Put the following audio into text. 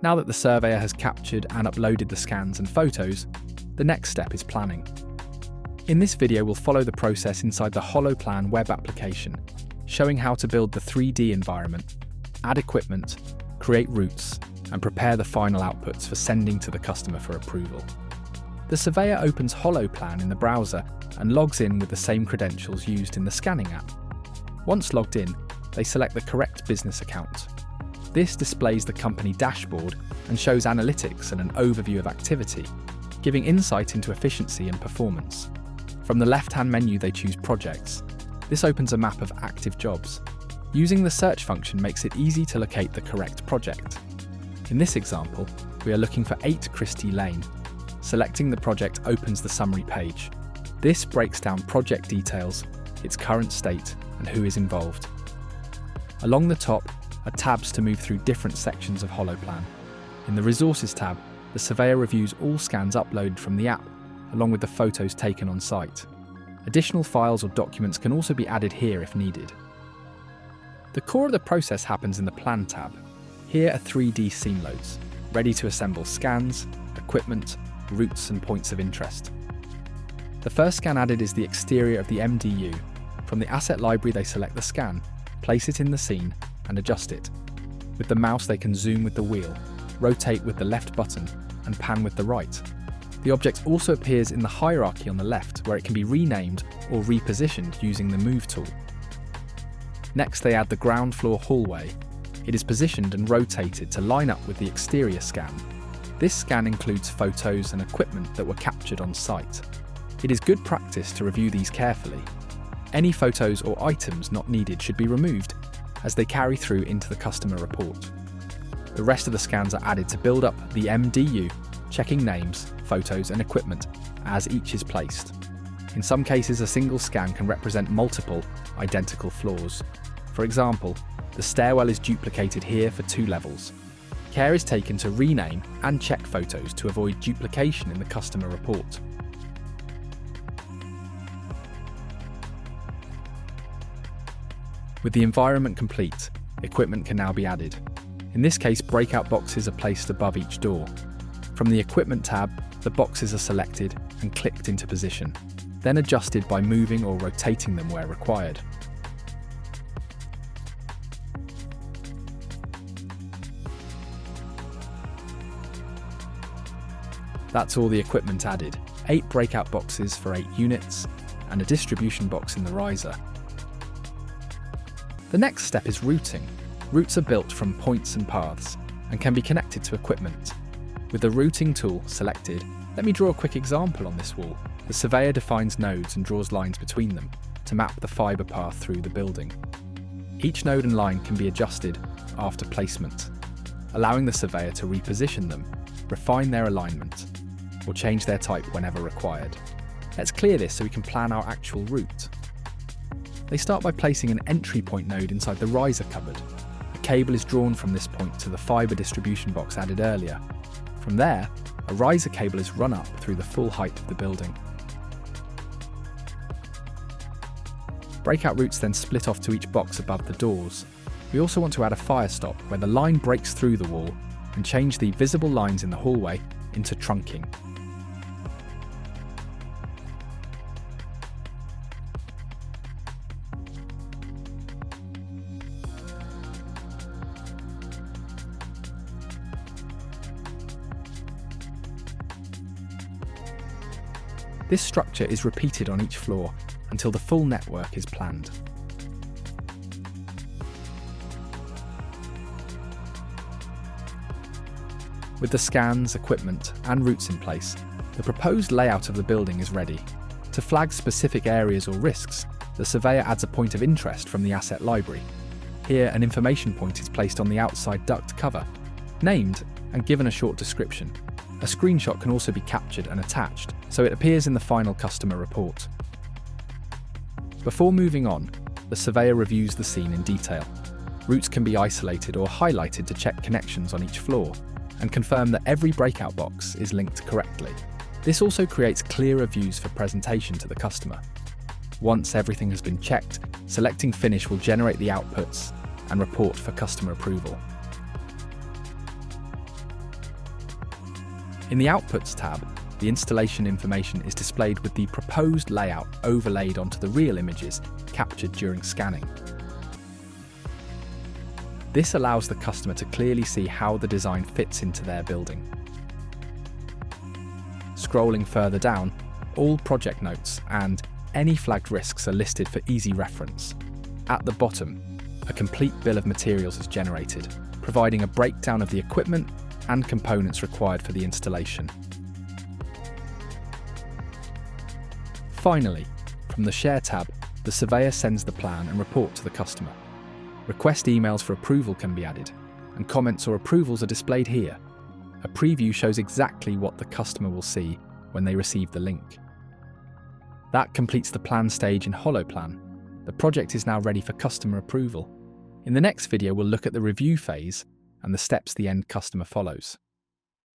Now that the surveyor has captured and uploaded the scans and photos, the next step is planning. In this video, we'll follow the process inside the HoloPlan web application, showing how to build the 3D environment, add equipment, create routes, and prepare the final outputs for sending to the customer for approval. The surveyor opens HoloPlan in the browser and logs in with the same credentials used in the scanning app. Once logged in, they select the correct business account. This displays the company dashboard and shows analytics and an overview of activity, giving insight into efficiency and performance. From the left-hand menu, they choose Projects. This opens a map of active jobs. Using the search function makes it easy to locate the correct project. In this example, we are looking for 8 Christie Lane. Selecting the project opens the summary page. This breaks down project details, its current state, and who is involved. Along the top are tabs to move through different sections of HoloPlan. In the Resources tab, the surveyor reviews all scans uploaded from the app, along with the photos taken on site. Additional files or documents can also be added here if needed. The core of the process happens in the Plan tab. Here are 3D scene loads, ready to assemble scans, equipment, routes and points of interest. The first scan added is the exterior of the MDU. From the asset library, they select the scan, place it in the scene, and adjust it. With the mouse, they can zoom with the wheel, rotate with the left button, and pan with the right. The object also appears in the hierarchy on the left, where it can be renamed or repositioned using the Move tool. Next, they add the ground floor hallway. It is positioned and rotated to line up with the exterior scan. This scan includes photos and equipment that were captured on site. It is good practice to review these carefully. Any photos or items not needed should be removed as they carry through into the customer report. The rest of the scans are added to build up the MDU, checking names, photos and equipment as each is placed. In some cases, a single scan can represent multiple identical floors. For example, the stairwell is duplicated here for 2 levels. Care is taken to rename and check photos to avoid duplication in the customer report. With the environment complete, equipment can now be added. In this case, breakout boxes are placed above each door. From the Equipment tab, the boxes are selected and clicked into position, then adjusted by moving or rotating them where required. That's all the equipment added, 8 breakout boxes for 8 units, and a distribution box in the riser. The next step is routing. Routes are built from points and paths, and can be connected to equipment. With the routing tool selected, let me draw a quick example on this wall. The surveyor defines nodes and draws lines between them to map the fibre path through the building. Each node and line can be adjusted after placement, allowing the surveyor to reposition them, refine their alignment, or change their type whenever required. Let's clear this so we can plan our actual route. They start by placing an entry point node inside the riser cupboard. A cable is drawn from this point to the fibre distribution box added earlier. From there, a riser cable is run up through the full height of the building. Breakout routes then split off to each box above the doors. We also want to add a fire stop where the line breaks through the wall and change the visible lines in the hallway into trunking. This structure is repeated on each floor until the full network is planned. With the scans, equipment, and routes in place, the proposed layout of the building is ready. To flag specific areas or risks, the surveyor adds a point of interest from the asset library. Here, an information point is placed on the outside duct cover, named and given a short description. A screenshot can also be captured and attached, so it appears in the final customer report. Before moving on, the surveyor reviews the scene in detail. Routes can be isolated or highlighted to check connections on each floor, and confirm that every breakout box is linked correctly. This also creates clearer views for presentation to the customer. Once everything has been checked, selecting Finish will generate the outputs and report for customer approval. In the Outputs tab, the installation information is displayed with the proposed layout overlaid onto the real images captured during scanning. This allows the customer to clearly see how the design fits into their building. Scrolling further down, all project notes and any flagged risks are listed for easy reference. At the bottom, a complete bill of materials is generated, providing a breakdown of the equipment and components required for the installation. Finally, from the Share tab, the surveyor sends the plan and report to the customer. Request emails for approval can be added, and comments or approvals are displayed here. A preview shows exactly what the customer will see when they receive the link. That completes the plan stage in HoloPlan. The project is now ready for customer approval. In the next video, we'll look at the review phase and the steps the end customer follows.